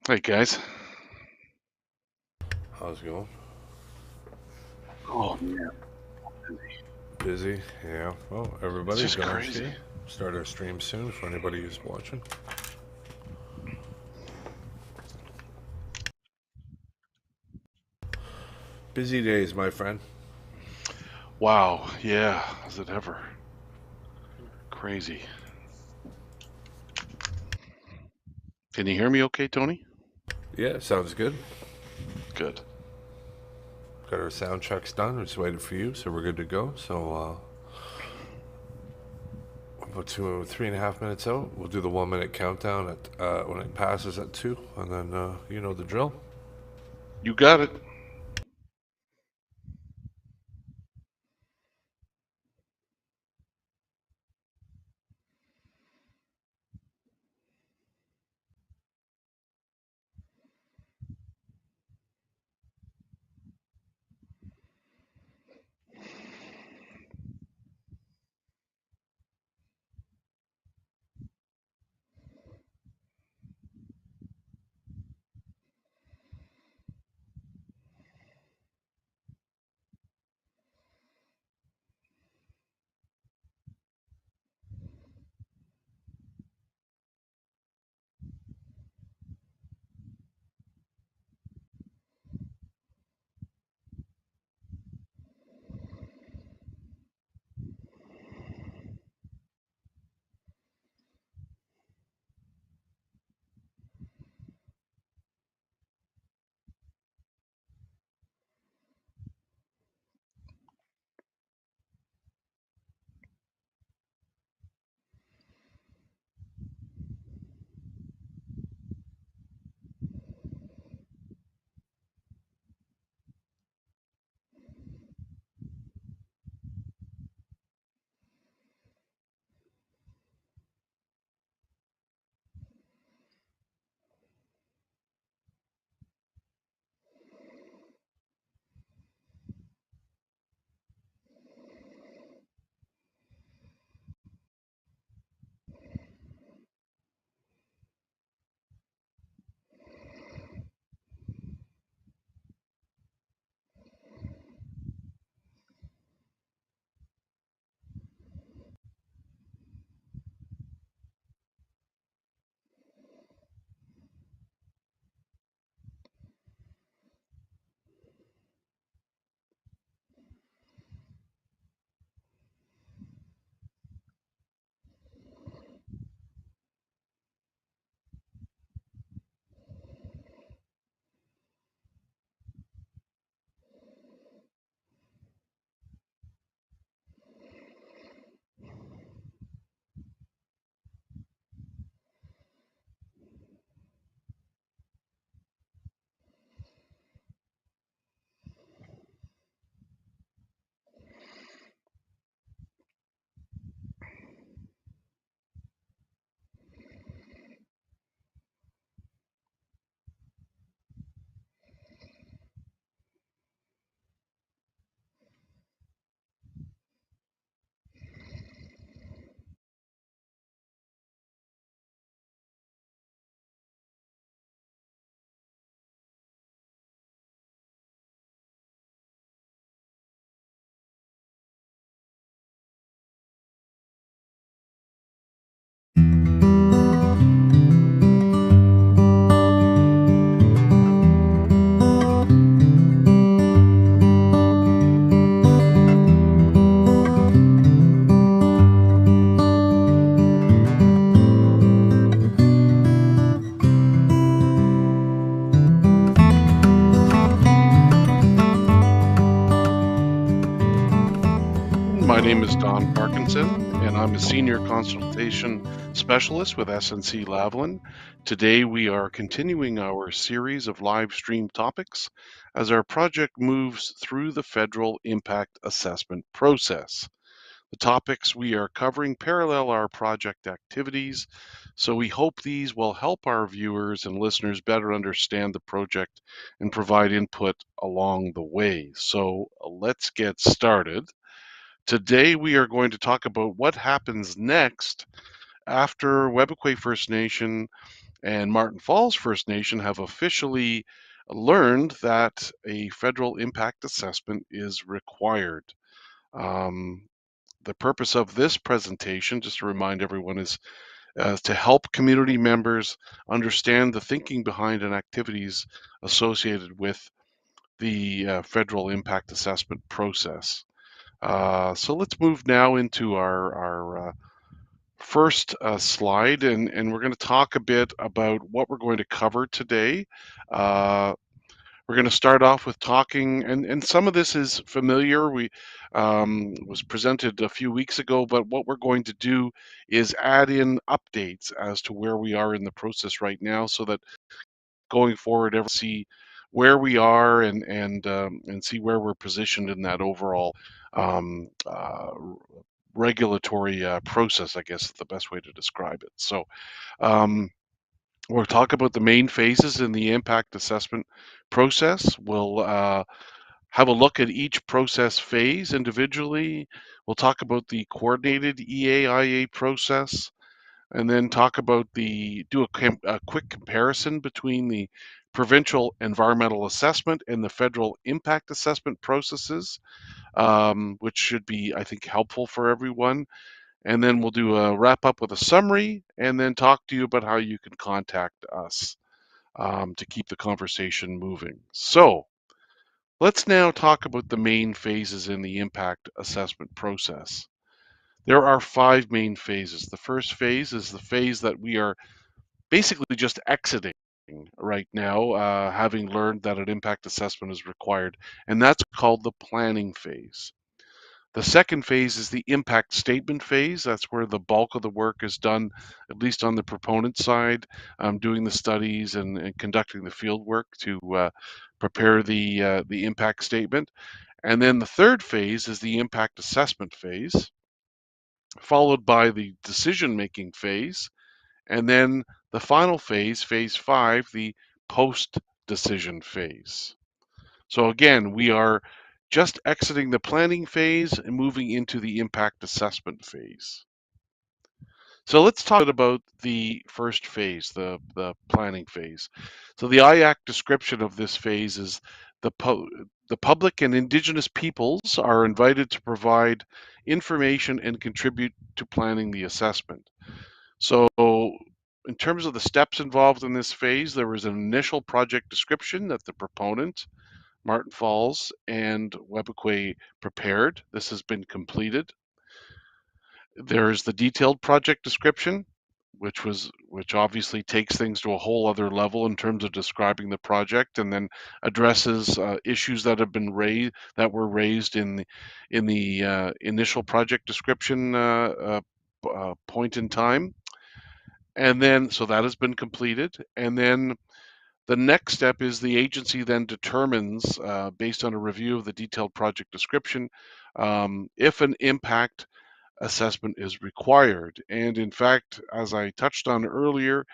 Hey guys. How's it going? Oh man, Busy? Yeah. Well, it's everybody, just Don's crazy. here. Start our stream soon for anybody who's watching. Busy days, my friend. Wow, yeah, is it ever crazy? Can you hear me okay, Tony? Yeah, sounds good. Good. Got our sound checks done. We're just waiting for you, so we're good to go. So, about 3.5 minutes out, we'll do the 1 minute countdown at when it passes at 2, and then you know the drill. You got it. My name is Don Parkinson, and I'm a senior consultation specialist with SNC Lavalin. Today, we are continuing our series of live stream topics as our project moves through the federal impact assessment process. The topics we are covering parallel our project activities, so we hope these will help our viewers and listeners better understand the project and provide input along the way. So let's get started. Today, we are going to talk about what happens next after Webequie First Nation And Martin Falls First Nation have officially learned that a federal impact assessment is required. Um, the purpose of this presentation, just to remind everyone, is to help community members understand the thinking behind and activities associated with the federal impact assessment process. So let's move now into our first slide, and we're going to talk a bit about what we're going to cover today. Uh, we're going to start off with talking, and some of this is familiar. We was presented a few weeks ago, but what we're going to do is add in updates as to where we are in the process right now, so that going forward, everyone see where we are and see where we're positioned in that overall um, uh, regulatory process, I guess is the best way to describe it. So um, we'll talk about the main phases in the impact assessment process. We'll have a look at each process phase individually. We'll talk about the coordinated EAIA process, and then talk about a quick comparison between the provincial environmental assessment and the federal impact assessment processes, which should be, I think, helpful for everyone. And then we'll do a wrap up with a summary and then talk to you about how you can contact us to keep the conversation moving. So let's now talk about the main phases in the impact assessment process. There are 5 main phases. The first phase is the phase that we are basically just exiting right now, having learned that an impact assessment is required, and that's called the planning phase. The second phase is the impact statement phase. That's where the bulk of the work is done, at least on the proponent side, doing the studies and conducting the field work to prepare the impact statement. And then the third phase is the impact assessment phase, followed by the decision making phase, and then the final phase, phase 5, the post decision phase. So again, we are just exiting the planning phase and moving into the impact assessment phase. So let's talk about the first phase, the planning phase. So the IAC description of this phase is the public and Indigenous peoples are invited to provide information and contribute to planning the assessment. So in terms of the steps involved in this phase, there was an initial project description that the proponent, Martin Falls and Webequie, prepared. This has been completed. There's the detailed project description, which obviously takes things to a whole other level in terms of describing the project, and then addresses issues that have been raised that were raised in the initial project description point in time. And then, so that has been completed. And then the next step is the agency then determines, based on a review of the detailed project description, if an impact assessment is required. And in fact, as I touched on earlier,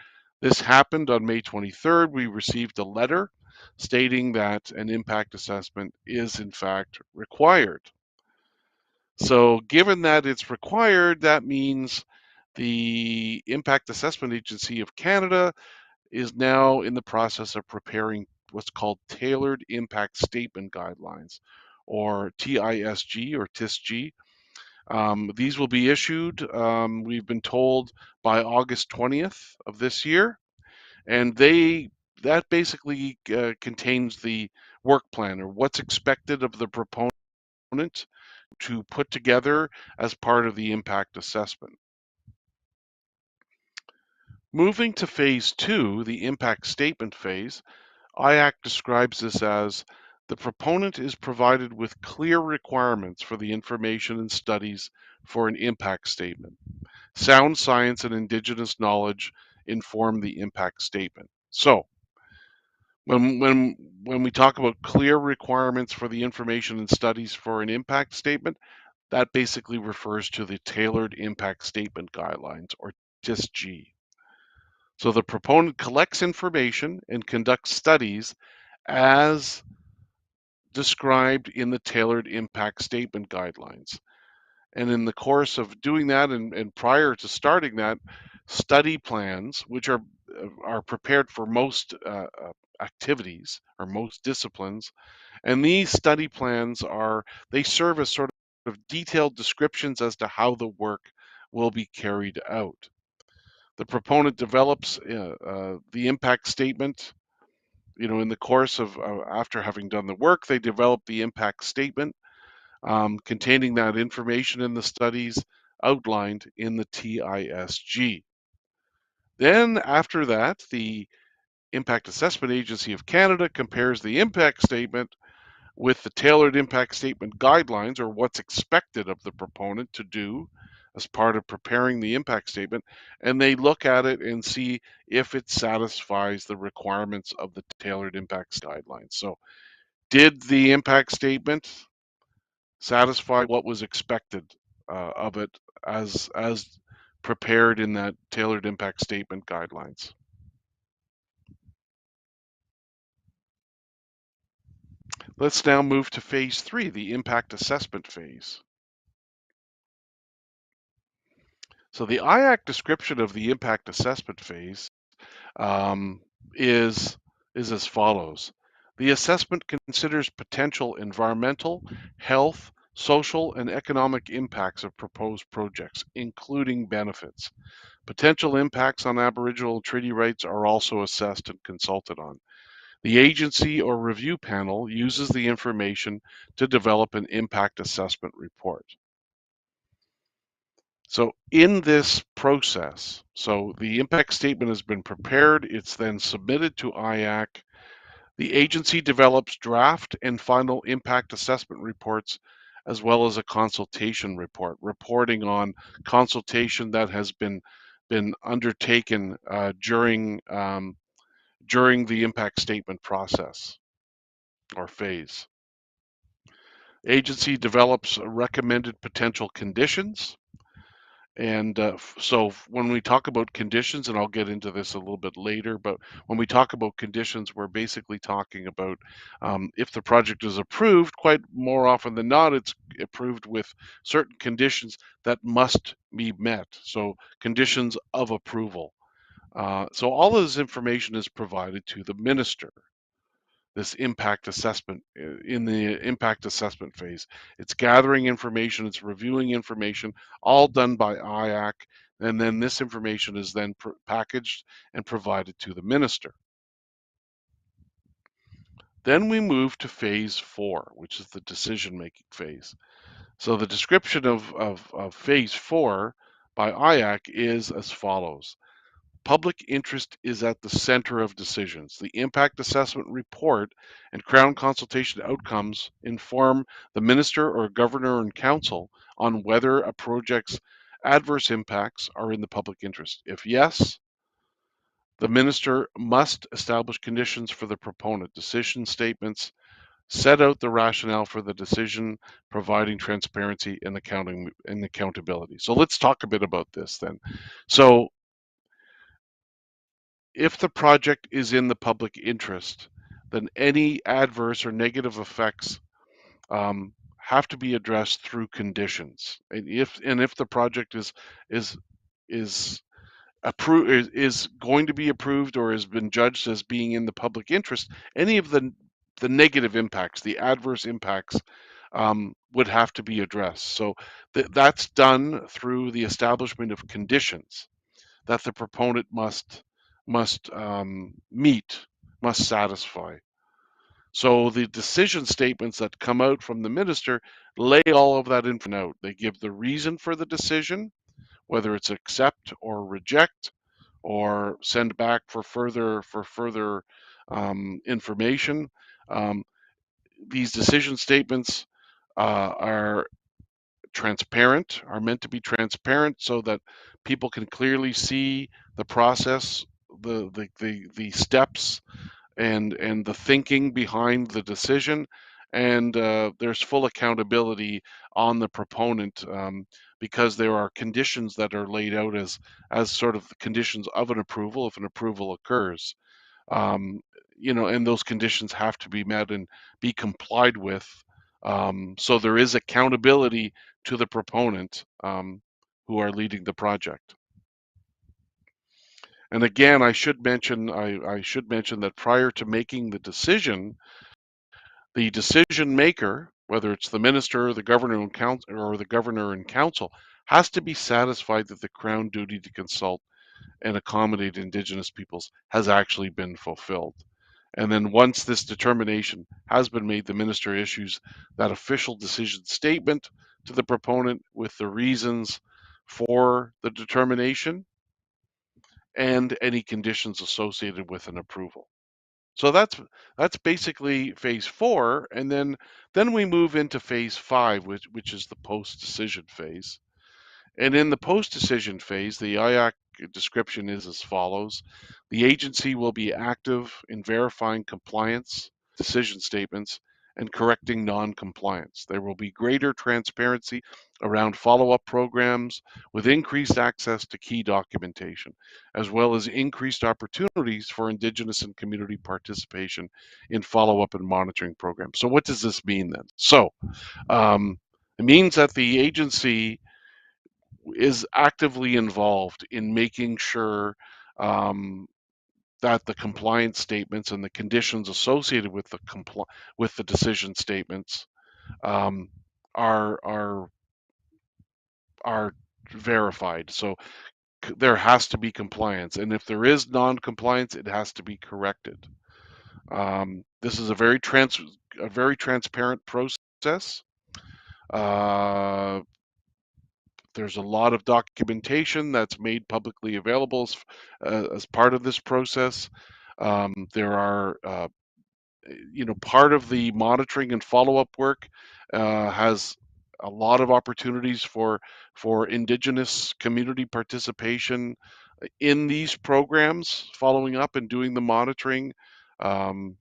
this happened on May 23rd. We received a letter stating that an impact assessment is in fact required. So given that it's required, that means the Impact Assessment Agency of Canada is now in the process of preparing what's called Tailored Impact Statement Guidelines, or TISG or TISG. These will be issued, we've been told, by August 20th of this year, and that basically contains the work plan, or what's expected of the proponent to put together as part of the impact assessment. Moving to phase 2, the impact statement phase, IAC describes this as the proponent is provided with clear requirements for the information and studies for an impact statement. Sound science and Indigenous knowledge inform the impact statement. So when we talk about clear requirements for the information and studies for an impact statement, that basically refers to the Tailored Impact Statement Guidelines, or TISG. So the proponent collects information and conducts studies as described in the Tailored Impact Statement Guidelines. And in the course of doing that, and prior to starting that, study plans, which are are prepared for most activities or most disciplines. And these study plans they serve as sort of detailed descriptions as to how the work will be carried out. The proponent develops the impact statement. In the course of after having done the work, they develop the impact statement containing that information in the studies outlined in the TISG. Then, after that, the Impact Assessment Agency of Canada compares the impact statement with the tailored impact statement guidelines, or what's expected of the proponent to do as part of preparing the impact statement, and they look at it and see if it satisfies the requirements of the tailored impact guidelines. So, did the impact statement satisfy what was expected of it as prepared in that tailored impact statement guidelines? Let's now move to phase 3, the impact assessment phase. So the IAC description of the impact assessment phase um, is, is as follows. The assessment considers potential environmental, health, social, and economic impacts of proposed projects, including benefits. Potential impacts on Aboriginal treaty rights are also assessed and consulted on. The agency or review panel uses the information to develop an impact assessment report. So in this process, so the impact statement has been prepared, it's then submitted to IAC. The agency develops draft and final impact assessment reports, as well as a consultation report, reporting on consultation that has been undertaken during the impact statement process or phase. Agency develops recommended potential conditions. And so when we talk about conditions, and I'll get into this a little bit later, but when we talk about conditions, we're basically talking about if the project is approved, quite more often than not, it's approved with certain conditions that must be met. So conditions of approval. So all of this information is provided to the minister. This impact assessment in the impact assessment phase. It's gathering information, it's reviewing information, all done by IAC, and then this information is then packaged and provided to the minister. Then we move to phase 4, which is the decision-making phase. So the description of phase 4 by IAC is as follows. Public interest is at the center of decisions. The impact assessment report and Crown consultation outcomes inform the minister or governor and council on whether a project's adverse impacts are in the public interest. If yes, the minister must establish conditions for the proponent. Decision statements set out the rationale for the decision, providing transparency and accountability. So let's talk a bit about this then. So if the project is in the public interest, then any adverse or negative effects have to be addressed through conditions. And if the project is is is going to be approved or has been judged as being in the public interest, any of the negative impacts, the adverse impacts, would have to be addressed. So that's done through the establishment of conditions that the proponent must meet, must satisfy. So the decision statements that come out from the minister lay all of that information out. They give the reason for the decision, whether it's accept or reject, or send back for further information. Um, these decision statements are transparent, are meant to be transparent so that people can clearly see the process, the steps, and the thinking behind the decision, and there's full accountability on the proponent, because there are conditions that are laid out as sort of the conditions of an approval if an approval occurs. um, and those conditions have to be met and be complied with. So there is accountability to the proponent, who are leading the project. And again, I should mention that prior to making the decision maker, whether it's the minister, the governor and council, or the governor and council, has to be satisfied that the Crown duty to consult and accommodate Indigenous peoples has actually been fulfilled. And then once this determination has been made, the minister issues that official decision statement to the proponent with the reasons for the determination and any conditions associated with an approval. So that's basically phase 4, and then we move into phase 5, which is the post decision phase. And in the post-decision phase, the IAC description is as follows. The agency will be active in verifying compliance, decision statements, and correcting non-compliance. There will be greater transparency around follow-up programs with increased access to key documentation, as well as increased opportunities for Indigenous and community participation in follow-up and monitoring programs. So what does this mean then? So it means that the agency is actively involved in making sure um, that the compliance statements and the conditions associated with the decision statements um, are are verified. So there has to be compliance, and if there is non-compliance, it has to be corrected. This is a very transparent process. Uh, There's a lot of documentation that's made publicly available as part of this process. There are, part of the monitoring and follow-up work has a lot of opportunities for Indigenous community participation in these programs, following up and doing the monitoring. Um,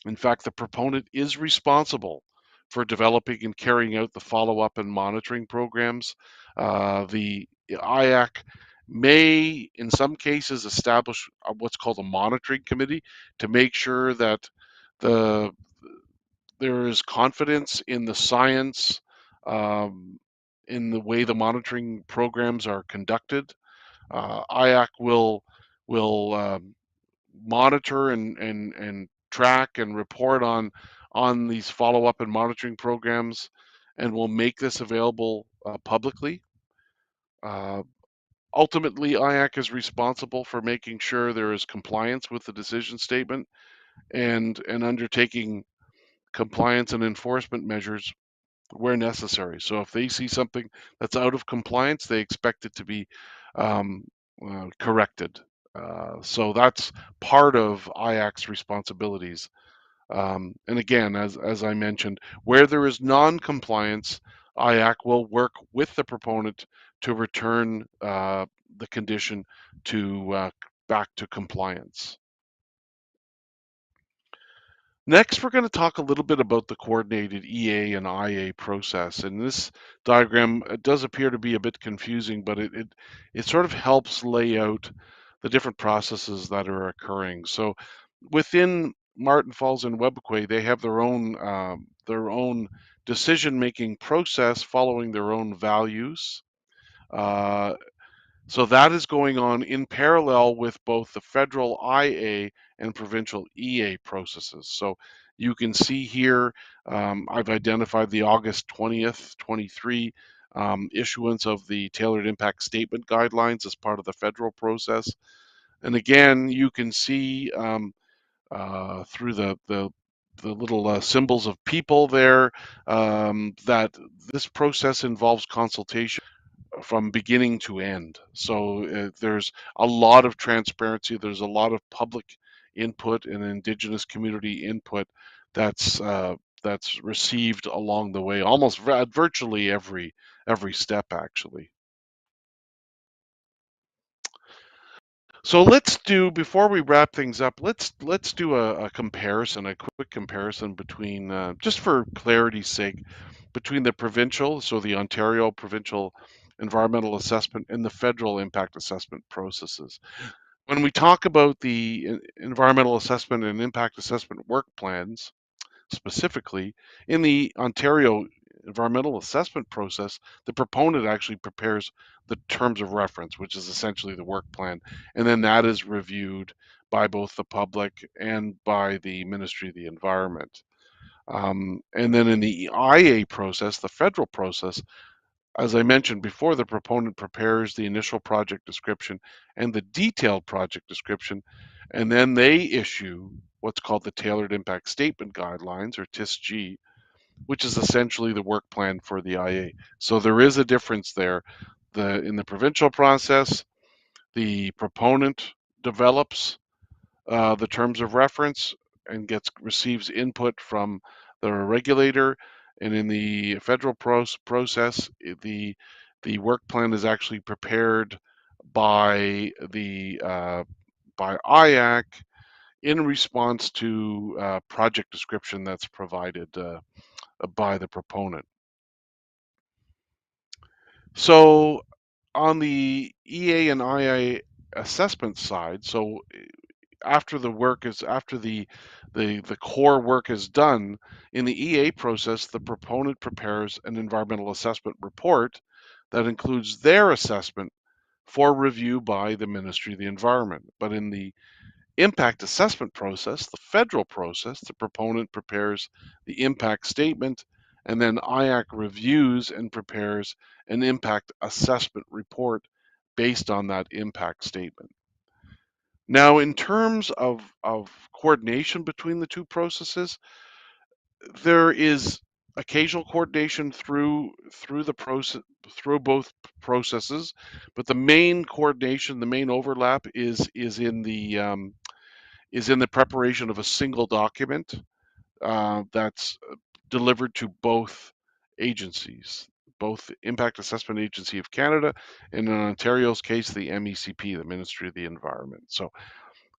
in fact, the proponent is responsible for developing and carrying out the follow-up and monitoring programs. The IAC may, in some cases, establish what's called a monitoring committee to make sure that the there is confidence in the science, um, in the way the monitoring programs are conducted. IAC will monitor and track and report on these follow-up and monitoring programs, and will make this available publicly. Uh, Ultimately, IAC is responsible for making sure there is compliance with the decision statement and undertaking compliance and enforcement measures where necessary. So if they see something that's out of compliance, they expect it to be um, corrected. So that's part of IAC's responsibilities. And again, as I mentioned, where there is non-compliance, IAC will work with the proponent to return the condition to back to compliance. Next, we're going to talk a little bit about the coordinated EA and IA process. And this diagram does appear to be a bit confusing, but it sort of helps lay out the different processes that are occurring. So within Martin Falls and Webquay, they have their own decision-making process following their own values. Uh, so that is going on in parallel with both the federal IA and provincial EA processes. So you can see here, I've identified the August 20th, 23 issuance of the tailored impact statement guidelines as part of the federal process. And again, you can see through the little symbols of people there that this process involves consultation from beginning to end. So there's a lot of transparency. There's a lot of public input and Indigenous community input that's uh, that's received along the way, almost at virtually every step, actually. So let's do, before we wrap things up, let's do a comparison, a quick comparison between, just for clarity's sake, between the provincial, so the Ontario provincial environmental assessment and the federal impact assessment processes. When we talk about the environmental assessment and impact assessment work plans, specifically in the Ontario environmental assessment process, the proponent actually prepares the terms of reference, which is essentially the work plan, and then that is reviewed by both the public and by the Ministry of the Environment. And then in the IA process, the federal process, as I mentioned before, the proponent prepares the initial project description and the detailed project description, and then they issue what's called the Tailored Impact Statement Guidelines, or TISG, which is essentially the work plan for the IA. So there is a difference there. In the provincial process, the proponent develops the terms of reference and receives input from the regulator. And in the federal process, the work plan is actually prepared by the by IAC in response to project description that's provided by the proponent. So on the EA and IA assessment side, so after the core work is done in the EA process, the proponent prepares an environmental assessment report that includes their assessment for review by the Ministry of the Environment. But in the impact assessment process, the federal process, the proponent prepares the impact statement, and then IAC reviews and prepares an impact assessment report based on that impact statement. Now, in terms of coordination between the two processes, there is occasional coordination through the process, through both processes, but the main coordination, the main overlap is in the preparation of a single document that's delivered to both agencies, both the Impact Assessment Agency of Canada, and in Ontario's case, the MECP, the Ministry of the Environment. So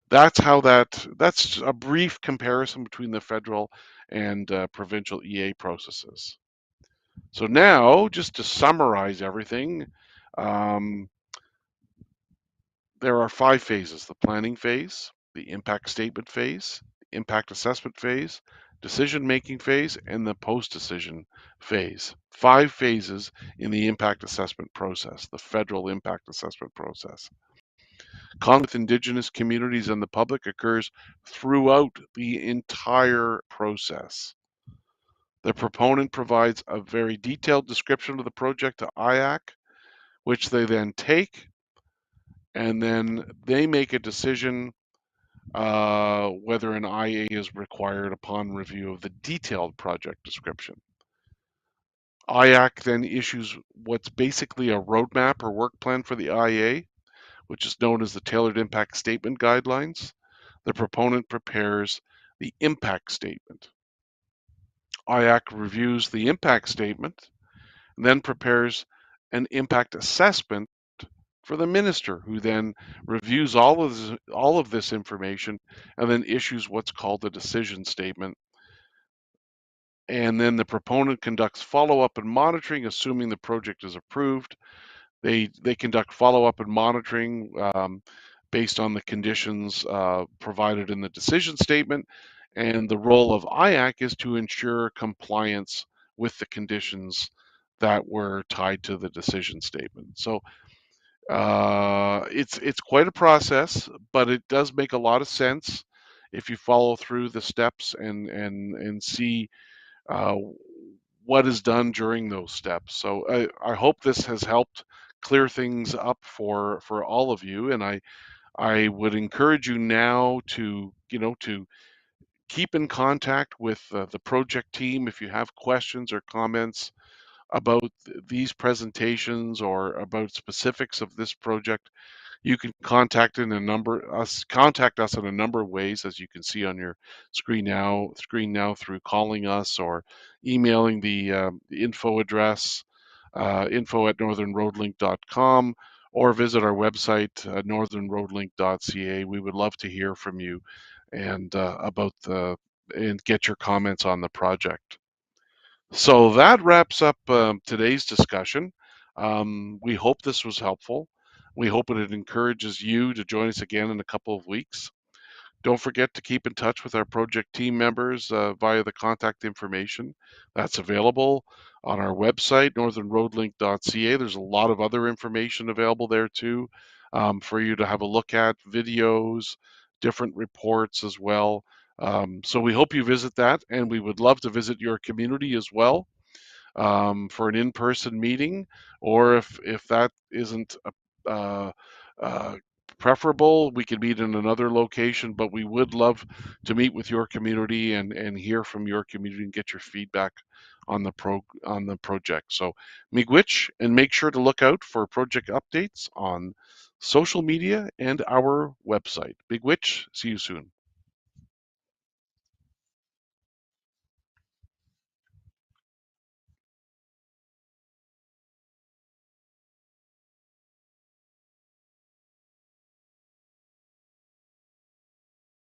that's a brief comparison between the federal and provincial EA processes. So now, just to summarize everything, um, there are 5 phases: the planning phase, the impact statement phase, the impact assessment phase, decision making phase, and the post decision phase. 5 phases in the impact assessment process, the federal impact assessment process. Contact with Indigenous communities and the public occurs throughout the entire process. The proponent provides a very detailed description of the project to IAC, which they then take, and then they make a decision whether an IA is required upon review of the detailed project description. IAC then issues what's basically a roadmap or work plan for the IA, which is known as the Tailored Impact Statement Guidelines. The proponent prepares the impact statement. IAC reviews the impact statement and then prepares an impact assessment for the minister, who then reviews all of this information and then issues what's called a decision statement. And then the proponent conducts follow-up and monitoring, assuming the project is approved. They conduct follow-up and monitoring based on the conditions provided in the decision statement. And the role of IAC is to ensure compliance with the conditions that were tied to the decision statement. So it's quite a process, but it does make a lot of sense if you follow through the steps and see uh, what is done during those steps. So I hope this has helped clear things up for all of you, and I would encourage you now to to keep in contact with the project team if you have questions or comments about these presentations or about specifics of this project. You can contact us in a number of ways, as you can see on your screen now through calling us or emailing the info address, info@northernroadlink.com, or visit our website, northernroadlink.ca. We would love to hear from you and and get your comments on the project. So that wraps up today's discussion. We hope this was helpful. We hope it encourages you to join us again in a couple of weeks. Don't forget to keep in touch with our project team members via the contact information that's available on our website, northernroadlink.ca. There's a lot of other information available there too, for you to have a look at, videos, different reports as well. So we hope you visit that, and we would love to visit your community as well, for an in-person meeting, or if that isn't uh, uh, preferable, we could meet in another location. But we would love to meet with your community and hear from your community and get your feedback on the project. So miigwech, and make sure to look out for project updates on social media and our website. Miigwech, see you soon.